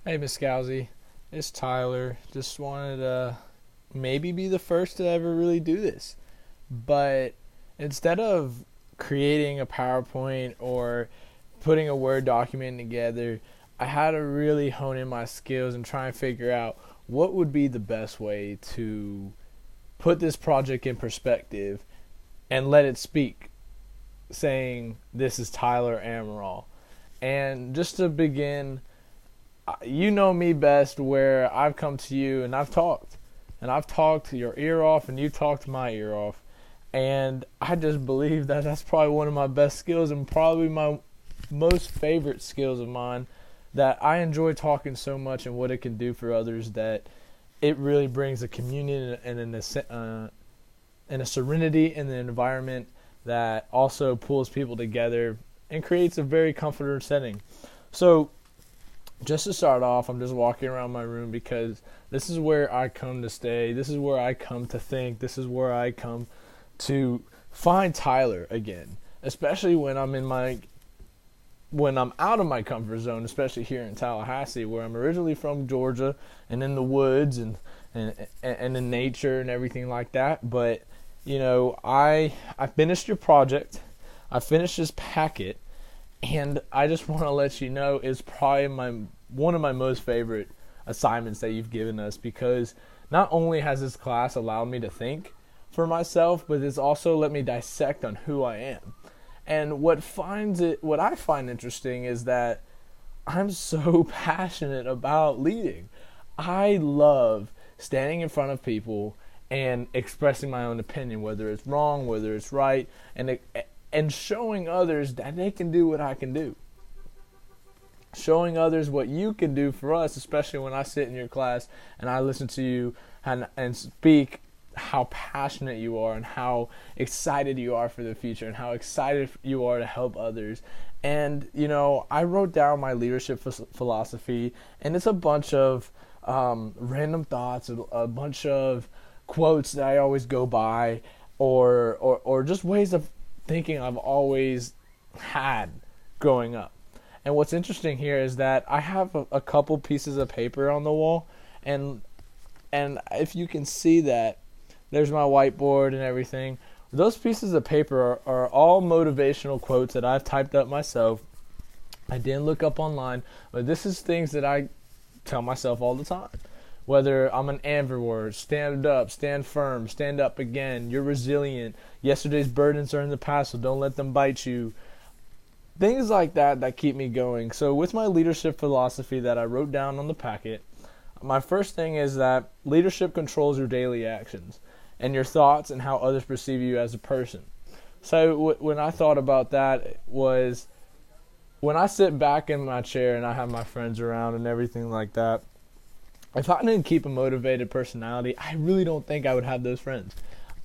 Hey, Miss Scowsy. It's Tyler. Just wanted to maybe be the first to ever really do this. But instead of creating a PowerPoint or putting a Word document together, I had to really hone in my skills and try and figure out what would be the best way to put this project in perspective and let it speak, saying, "This is Tyler Amaral." And just to begin, you know me best where I've come to you and I've talked. And I've talked your ear off and you talked my ear off. And I just believe that that's probably one of my best skills and probably my most favorite skills of mine, that I enjoy talking so much and what it can do for others, that it really brings a communion and a serenity in the environment that also pulls people together and creates a very comfortable setting. So just to start off, I'm just walking around my room because this is where I come to stay. This is where I come to think. This is where I come to find Tyler again, especially when I'm out of my comfort zone, especially here in Tallahassee, where I'm originally from, Georgia, and in the woods and in nature and everything like that. But I finished your project. I finished this packet. And I just want to let you know it's probably one of my most favorite assignments that you've given us, because not only has this class allowed me to think for myself, but it's also let me dissect on who I am. And what I find interesting is that I'm so passionate about leading. I love standing in front of people and expressing my own opinion, whether it's wrong, whether it's right, and showing others that they can do what I can do. Showing others what you can do for us, especially when I sit in your class and I listen to you and speak how passionate you are and how excited you are for the future and how excited you are to help others. And, I wrote down my leadership philosophy, and it's a bunch of random thoughts, a bunch of quotes that I always go by, or just ways of thinking I've always had growing up. And what's interesting here is that I have a couple pieces of paper on the wall, and if you can see that, there's my whiteboard and everything. Those pieces of paper are all motivational quotes that I've typed up myself. I didn't look up online, but this is things that I tell myself all the time. Whether I'm an ambivert, stand up, stand firm, stand up again, you're resilient, yesterday's burdens are in the past, so don't let them bite you. Things like that keep me going. So with my leadership philosophy that I wrote down on the packet, my first thing is that leadership controls your daily actions and your thoughts and how others perceive you as a person. So when I thought about that was when I sit back in my chair and I have my friends around and everything like that, if I didn't keep a motivated personality, I really don't think I would have those friends.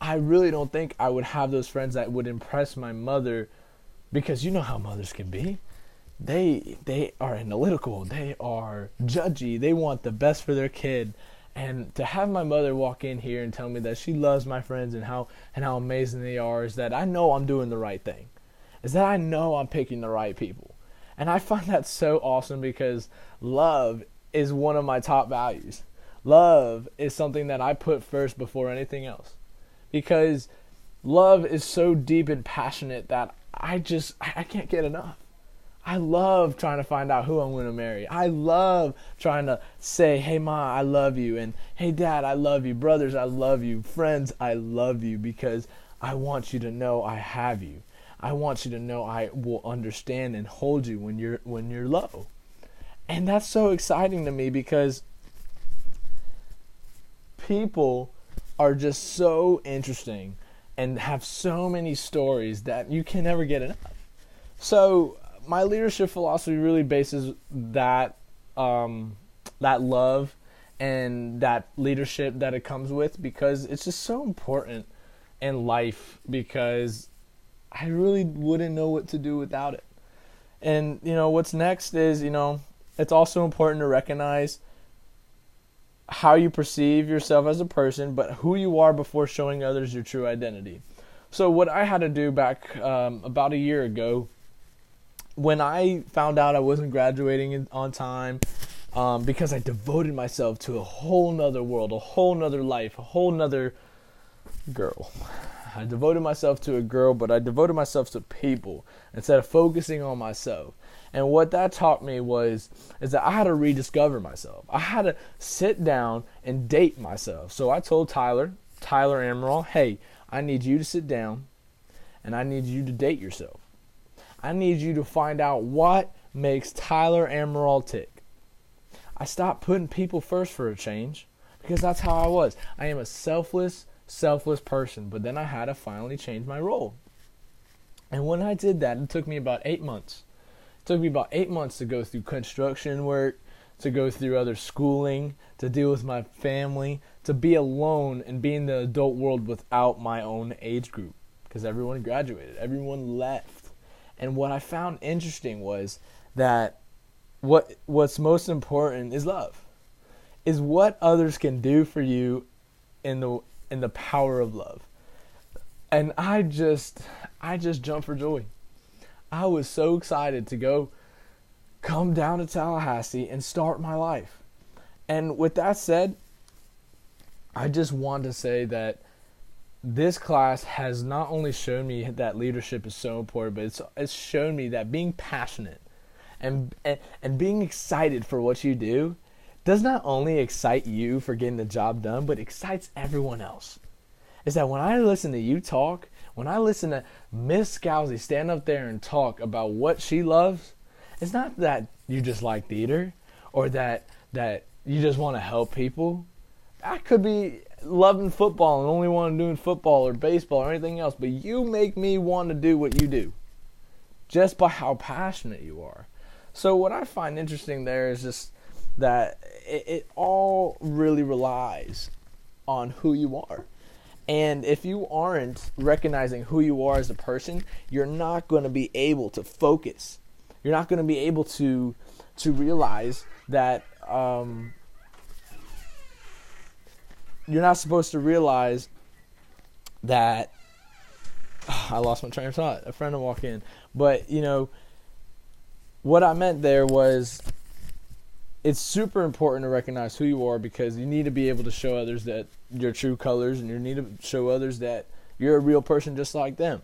I really don't think I would have those friends that would impress my mother, because you know how mothers can be. They are analytical, they are judgy, they want the best for their kid. And to have my mother walk in here and tell me that she loves my friends and how amazing they are, is that I know I'm doing the right thing. Is that I know I'm picking the right people. And I find that so awesome, because love is one of my top values. Love is something that I put first before anything else, because love is so deep and passionate that I can't get enough. I love trying to find out who I'm going to marry. I love trying to say, "Hey Ma, I love you," and "Hey Dad, I love you." Brothers, I love you. Friends, I love you, because I want you to know I have you. I want you to know I will understand and hold you when you're low. And that's so exciting to me, because people are just so interesting and have so many stories that you can never get enough. So my leadership philosophy really bases that love and that leadership that it comes with, because it's just so important in life, because I really wouldn't know what to do without it. And what's next is, it's also important to recognize how you perceive yourself as a person, but who you are before showing others your true identity. So what I had to do back about a year ago, when I found out I wasn't graduating on time because I devoted myself to a whole nother world, a whole nother life, a whole nother girl. I devoted myself to a girl, but I devoted myself to people instead of focusing on myself. And what that taught me is that I had to rediscover myself. I had to sit down and date myself. So I told Tyler Amaral, hey, I need you to sit down and I need you to date yourself. I need you to find out what makes Tyler Amaral tick. I stopped putting people first for a change because that's how I was. I am a selfless person, but then I had to finally change my role. And when I did that, it took me about 8 months. It took me about 8 months to go through construction work, to go through other schooling, to deal with my family, to be alone and be in the adult world without my own age group because everyone graduated, everyone left. And what I found interesting was that what's most important is love, is what others can do for you in the power of love. And I just jumped for joy. I was so excited to come down to Tallahassee and start my life. And with that said, I just want to say that this class has not only shown me that leadership is so important, but it's shown me that being passionate and being excited for what you do does not only excite you for getting the job done, but excites everyone else. Is that when I listen to you talk, when I listen to Miss Scalzi stand up there and talk about what she loves, it's not that you just like theater or that you just want to help people. I could be loving football and only want to do football or baseball or anything else, but you make me want to do what you do just by how passionate you are. So what I find interesting there is just that it all really relies on who you are. And if you aren't recognizing who you are as a person, you're not going to be able to focus. You're not going to be able to realize that you're not supposed to realize that I lost my train of thought. A friend will walk in. But, what I meant there was it's super important to recognize who you are because you need to be able to show others that your true colors and you need to show others that you're a real person just like them.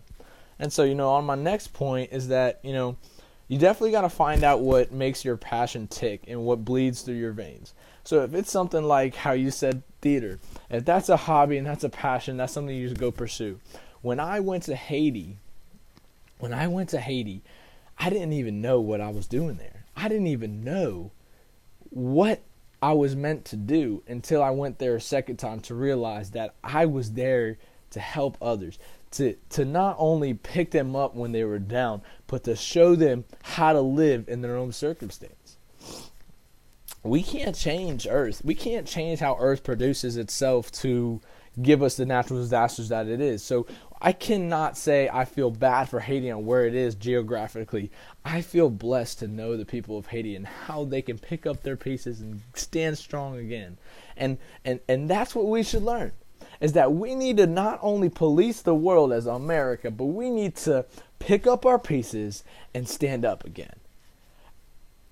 And so, on my next point is that, you definitely got to find out what makes your passion tick and what bleeds through your veins. So if it's something like how you said theater, if that's a hobby and that's a passion, that's something you should go pursue. When I went to Haiti, I didn't even know what I was doing there. I didn't even know what I was meant to do until I went there a second time to realize that I was there to help others, to not only pick them up when they were down, but to show them how to live in their own circumstance. We can't change Earth. We can't change how Earth produces itself to give us the natural disasters that it is. So I cannot say I feel bad for Haiti and where it is geographically. I feel blessed to know the people of Haiti and how they can pick up their pieces and stand strong again. And that's what we should learn, is that we need to not only police the world as America, but we need to pick up our pieces and stand up again.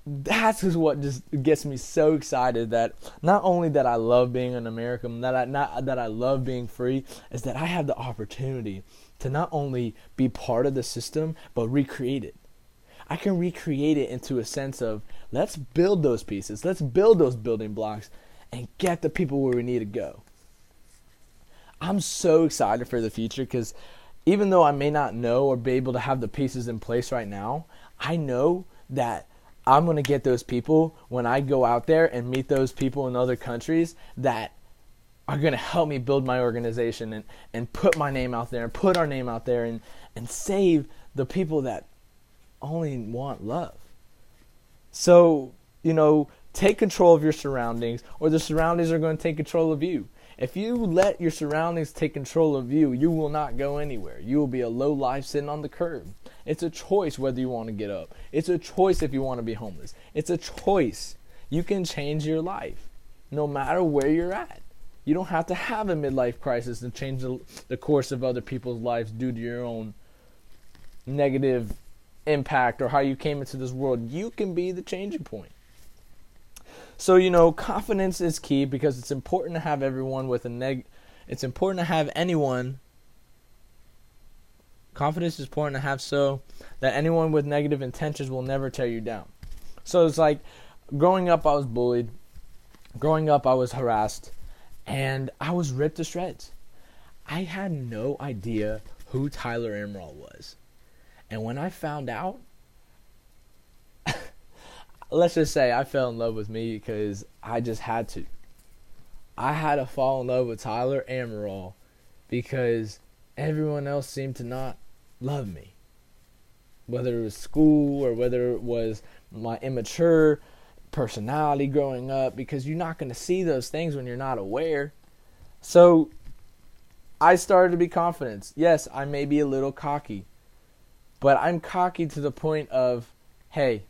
That's what just gets me so excited, that not only that I love being an American, that I love being free, is that I have the opportunity to not only be part of the system, but recreate it. I can recreate it into a sense of, let's build those pieces, let's build those building blocks, and get the people where we need to go. I'm so excited for the future because even though I may not know or be able to have the pieces in place right now, I know that I'm going to get those people when I go out there and meet those people in other countries that are going to help me build my organization and put my name out there and put our name out there and save the people that only want love. So, take control of your surroundings, or the surroundings are going to take control of you. If you let your surroundings take control of you, you will not go anywhere. You will be a low life sitting on the curb. It's a choice whether you want to get up. It's a choice if you want to be homeless. It's a choice. You can change your life no matter where you're at. You don't have to have a midlife crisis and change the course of other people's lives due to your own negative impact or how you came into this world. You can be the changing point. So, confidence is key because it's important to have everyone with it's important to have anyone. Confidence is important to have so that anyone with negative intentions will never tear you down. So it's like, growing up I was bullied. Growing up I was harassed. And I was ripped to shreds. I had no idea who Tyler Emerald was. And when I found out, let's just say I fell in love with me because I just had to. I had to fall in love with Tyler Emerald because everyone else seemed to not love me. Whether it was school or whether it was my immature personality growing up, because you're not going to see those things when you're not aware. So I started to be confident. Yes, I may be a little cocky, but I'm cocky to the point of, hey,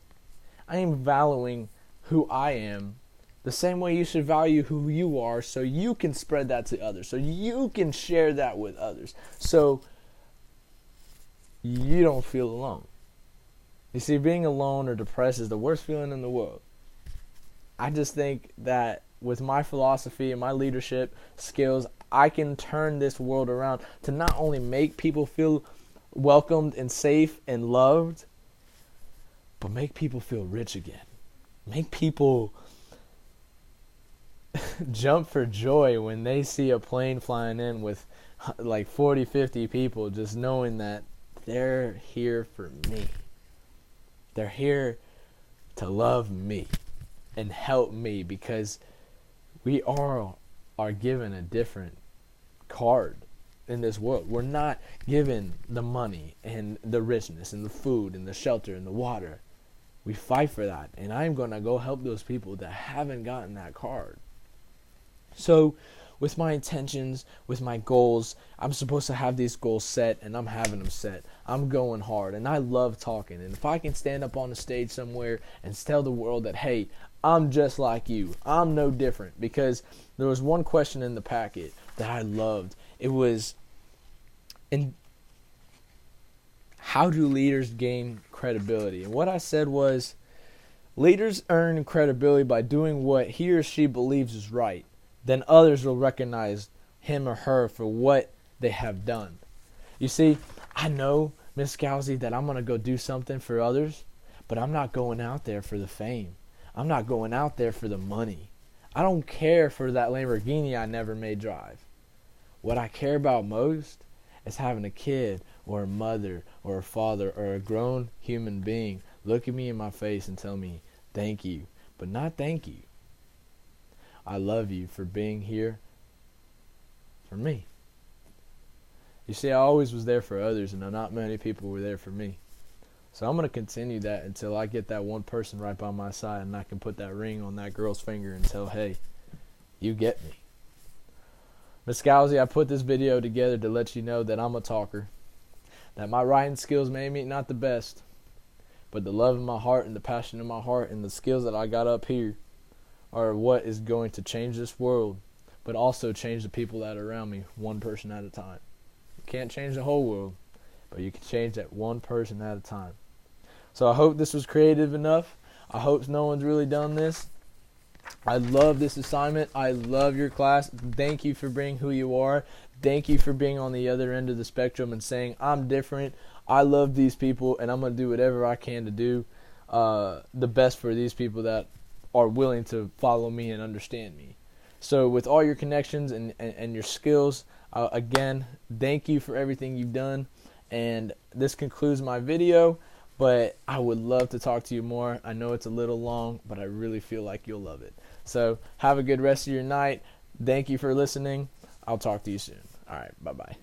I am valuing who I am the same way you should value who you are, so you can spread that to others, so you can share that with others, so you don't feel alone. You see, being alone or depressed is the worst feeling in the world. I just think that with my philosophy and my leadership skills, I can turn this world around to not only make people feel welcomed and safe and loved, but make people feel rich again. Make people jump for joy when they see a plane flying in with like 40, 50 people, just knowing that they're here for me. They're here to love me and help me, because we all are given a different card in this world. We're not given the money and the richness and the food and the shelter and the water. We fight for that, and I'm going to go help those people that haven't gotten that card. So with my intentions, with my goals, I'm supposed to have these goals set, and I'm having them set. I'm going hard, and I love talking. And if I can stand up on a stage somewhere and tell the world that, hey, I'm just like you, I'm no different. Because there was one question in the packet that I loved. It was, how do leaders gain credibility? And what I said was, leaders earn credibility by doing what he or she believes is right. Then others will recognize him or her for what they have done. You see, I know, Miss Scalzi, that I'm going to go do something for others, but I'm not going out there for the fame. I'm not going out there for the money. I don't care for that Lamborghini I never may drive. What I care about most is having a kid or a mother or a father or a grown human being look at me in my face and tell me, thank you, but not thank you. I love you for being here for me. You see, I always was there for others, and not many people were there for me. So I'm going to continue that until I get that one person right by my side, and I can put that ring on that girl's finger and tell, hey, you get me. Miss Scalzi, I put this video together to let you know that I'm a talker, that my writing skills may be not the best, but the love in my heart and the passion in my heart and the skills that I got up here are what is going to change this world, but also change the people that are around me, one person at a time. You can't change the whole world, but you can change that one person at a time. So I hope this was creative enough. I hope no one's really done this. I love this assignment. I love your class. Thank you for being who you are. Thank you for being on the other end of the spectrum and saying, I'm different. I love these people, and I'm going to do whatever I can to do the best for these people that are willing to follow me and understand me. So with all your connections and your skills, again, thank you for everything you've done. And this concludes my video, but I would love to talk to you more. I know it's a little long, but I really feel like you'll love it. So have a good rest of your night. Thank you for listening. I'll talk to you soon. All right, bye-bye.